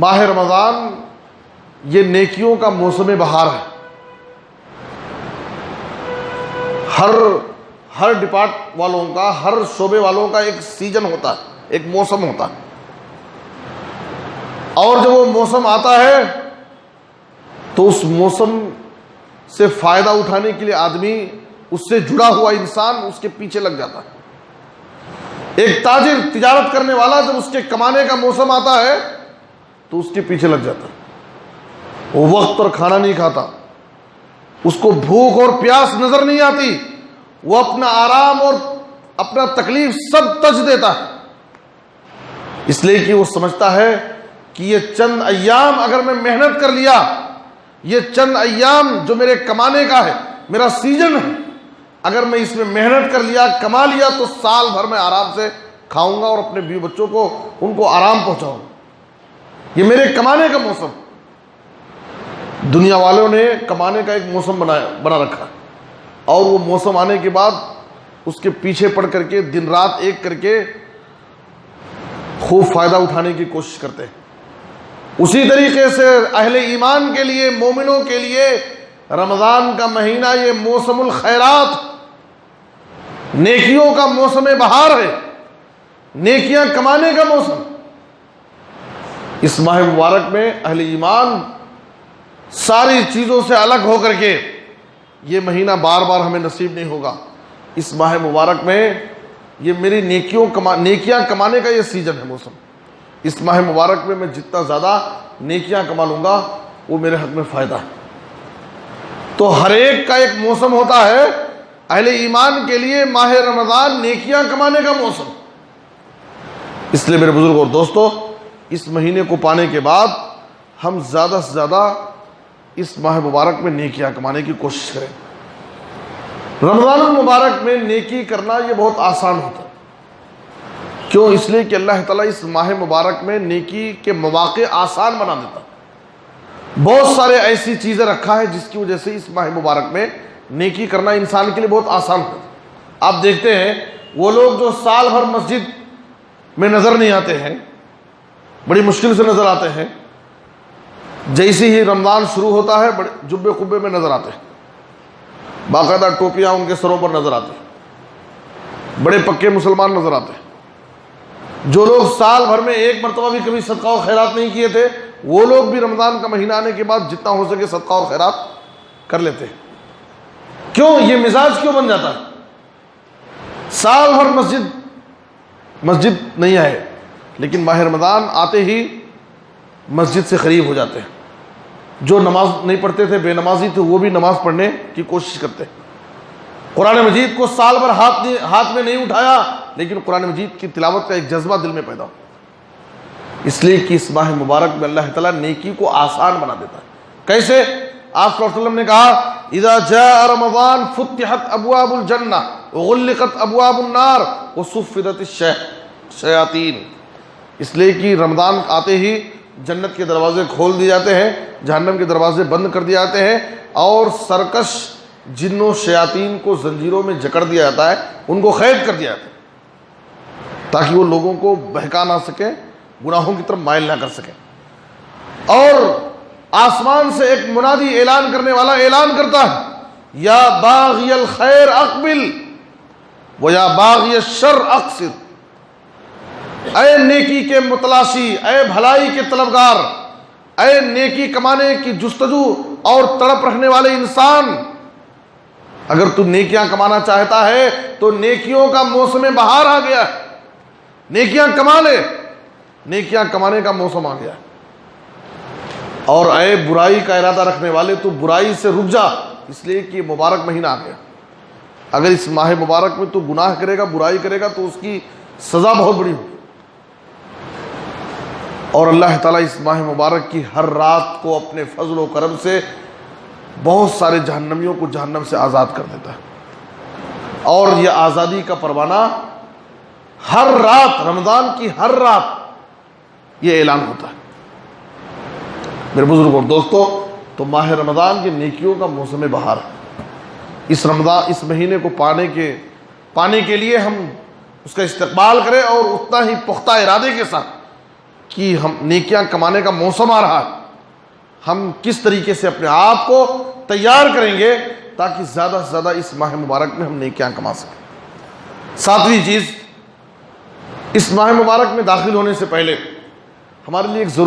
ماہ رمضان یہ نیکیوں کا موسم بہار ہے. ہر ڈپارٹ والوں کا، ہر شعبے والوں کا ایک سیزن ہوتا ہے، ایک موسم ہوتا ہے. اور جب وہ موسم آتا ہے تو اس موسم سے فائدہ اٹھانے کے لیے آدمی، اس سے جڑا ہوا انسان اس کے پیچھے لگ جاتا ہے. ایک تاجر، تجارت کرنے والا، جب اس کے کمانے کا موسم آتا ہے تو اس کے پیچھے لگ جاتا ہے. وہ وقت پر کھانا نہیں کھاتا، اس کو بھوک اور پیاس نظر نہیں آتی، وہ اپنا آرام اور اپنا تکلیف سب تج دیتا ہے، اس لیے کہ وہ سمجھتا ہے کہ یہ چند ایام اگر میں محنت کر لیا، یہ چند ایام جو میرے کمانے کا ہے، میرا سیزن ہے، اگر میں اس میں محنت کر لیا، کما لیا، تو سال بھر میں آرام سے کھاؤں گا اور اپنے بیوی بچوں کو، ان کو آرام پہنچاؤں گا. یہ میرے کمانے کا موسم. دنیا والوں نے کمانے کا ایک موسم بنا رکھا، اور وہ موسم آنے کے بعد اس کے پیچھے پڑ کر کے دن رات ایک کر کے خوب فائدہ اٹھانے کی کوشش کرتے ہیں. اسی طریقے سے اہل ایمان کے لیے، مومنوں کے لیے رمضان کا مہینہ یہ موسم الخیرات، نیکیوں کا موسم بہار ہے، نیکیاں کمانے کا موسم. اس ماہ مبارک میں اہل ایمان ساری چیزوں سے الگ ہو کر کے، یہ مہینہ بار بار ہمیں نصیب نہیں ہوگا. اس ماہ مبارک میں یہ میری نیکیاں کمانے کا یہ سیزن ہے، موسم. اس ماہ مبارک میں جتنا زیادہ نیکیاں کما لوں گا وہ میرے حق میں فائدہ ہے. تو ہر ایک کا ایک موسم ہوتا ہے. اہل ایمان کے لیے ماہ رمضان نیکیاں کمانے کا موسم. اس لیے میرے بزرگ اور دوستو، اس مہینے کو پانے کے بعد ہم زیادہ سے زیادہ اس ماہ مبارک میں نیکیاں کمانے کی کوشش کریں. رمضان المبارک میں نیکی کرنا یہ بہت آسان ہوتا ہے. کیوں؟ اس لیے کہ اللہ تعالیٰ اس ماہ مبارک میں نیکی کے مواقع آسان بنا دیتا ہے. بہت سارے ایسی چیزیں رکھا ہے جس کی وجہ سے اس ماہ مبارک میں نیکی کرنا انسان کے لیے بہت آسان ہوتا ہے. آپ دیکھتے ہیں وہ لوگ جو سال بھر مسجد میں نظر نہیں آتے ہیں، بڑی مشکل سے نظر آتے ہیں، جیسے ہی رمضان شروع ہوتا ہے بڑے جبے قبے میں نظر آتے ہیں، باقاعدہ ٹوپیاں ان کے سروں پر نظر آتی ہیں، بڑے پکے مسلمان نظر آتے ہیں. جو لوگ سال بھر میں ایک مرتبہ بھی کبھی صدقہ و خیرات نہیں کیے تھے، وہ لوگ بھی رمضان کا مہینہ آنے کے بعد جتنا ہو سکے صدقہ اور خیرات کر لیتے ہیں. کیوں؟ یہ مزاج کیوں بن جاتا ہے؟ سال بھر مسجد نہیں آئے، لیکن ماہ رمضان آتے ہی مسجد سے قریب ہو جاتے ہیں. جو نماز نہیں پڑھتے تھے، بے نمازی تھے، وہ بھی نماز پڑھنے کی کوشش کرتے ہیں. قرآن مجید کو سال بھر ہاتھ میں نہیں اٹھایا، لیکن قرآن مجید کی تلاوت کا ایک جذبہ دل میں پیدا ہو. اس لیے کہ اس ماہ مبارک میں اللہ تعالیٰ نیکی کو آسان بنا دیتا ہے. کیسے؟ آپ صلی اللہ علیہ وسلم نے کہا اذا جاء رمضان فتحت ابواب الجنہ وغلقت ابواب النار وصفدت الشیاطین. اس لیے کہ رمضان آتے ہی جنت کے دروازے کھول دیے جاتے ہیں، جہنم کے دروازے بند کر دیے جاتے ہیں، اور سرکش جنوں شیاطین کو زنجیروں میں جکڑ دیا جاتا ہے، ان کو قید کر دیا جاتا ہے تاکہ وہ لوگوں کو بہکا نہ سکیں، گناہوں کی طرف مائل نہ کر سکیں. اور آسمان سے ایک منادی اعلان کرنے والا اعلان کرتا ہے یا باغی الخیر اقبل و یا باغی الشر اقصر. اے نیکی کے متلاشی، اے بھلائی کے طلبگار، اے نیکی کمانے کی جستجو اور تڑپ رکھنے والے انسان، اگر تو نیکیاں کمانا چاہتا ہے تو نیکیوں کا موسم بہار آ گیا ہے، نیکیاں کما لے، نیکیاں کمانے کا موسم آ گیا ہے. اور اے برائی کا ارادہ رکھنے والے، تو برائی سے رک جا، اس لیے کہ مبارک مہینہ آ گیا. اگر اس ماہ مبارک میں تو گناہ کرے گا، برائی کرے گا، تو اس کی سزا بہت بڑی ہوگی. اور اللہ تعالیٰ اس ماہ مبارک کی ہر رات کو اپنے فضل و کرم سے بہت سارے جہنمیوں کو جہنم سے آزاد کر دیتا ہے. اور یہ آزادی کا پروانہ ہر رات، رمضان کی ہر رات یہ اعلان ہوتا ہے. میرے بزرگ اور دوستو، تو ماہ رمضان کے نیکیوں کا موسم بہار ہے. اس مہینے کو پانے کے لیے ہم اس کا استقبال کریں اور اتنا ہی پختہ ارادے کے ساتھ کہ ہم نیکیاں کمانے کا موسم آ رہا ہے، ہم کس طریقے سے اپنے آپ کو تیار کریں گے تاکہ زیادہ سے زیادہ اس ماہ مبارک میں ہم نیکیاں کما سکیں۔ ساتویں چیز، اس ماہ مبارک میں داخل ہونے سے پہلے ہمارے لیے ایک ضروری